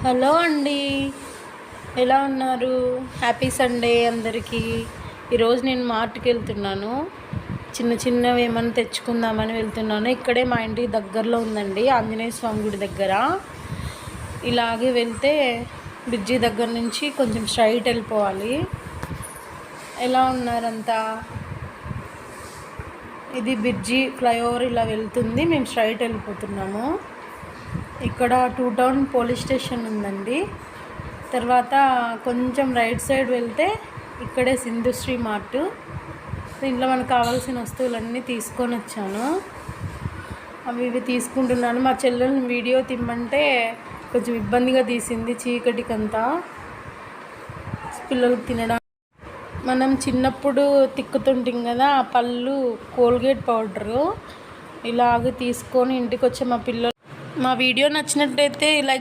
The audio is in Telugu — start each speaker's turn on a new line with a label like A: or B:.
A: హలో అండి, ఎలా ఉన్నారు? హ్యాపీ సండే అందరికీ. ఈరోజు నేను మార్ట్కి వెళ్తున్నాను. చిన్న చిన్నవి ఏమైనా తెచ్చుకుందామని వెళ్తున్నాను. ఇక్కడే మా ఇంటికి దగ్గరలో ఉందండి, ఆంజనేయ స్వామి గుడి దగ్గర. ఇలాగే వెళ్తే బ్రిడ్జి దగ్గర నుంచి కొంచెం స్ట్రైట్ వెళ్ళిపోవాలి. ఎలా ఉన్నారంతా? ఇది బ్రిడ్జి ఫ్లైఓవర్ ఇలా వెళ్తుంది, మేము స్ట్రైట్ వెళ్ళిపోతున్నాము. ఇక్కడ 2 టౌన్ పోలీస్ స్టేషన్ ఉందండి. తర్వాత కొంచెం రైట్ సైడ్ వెళ్తే ఇక్కడే సింధుశ్రీ మార్ట్. దీంట్లో మనకు కావాల్సిన వస్తువులన్నీ తీసుకొని వచ్చాను. అవి ఇవి తీసుకుంటున్నాను. మా చెల్లెల్ని వీడియో తిమ్మంటే కొంచెం ఇబ్బందిగా తీసింది, చీకటికంతా పిల్లలకు తినడానికి. మనం చిన్నప్పుడు తిక్కుతుంటాం కదా, ఆ పళ్ళు కోల్గేట్ పౌడరు ఇలాగ తీసుకొని ఇంటికి వచ్చే మా వీడియో నచ్చినట్లయితే లైక్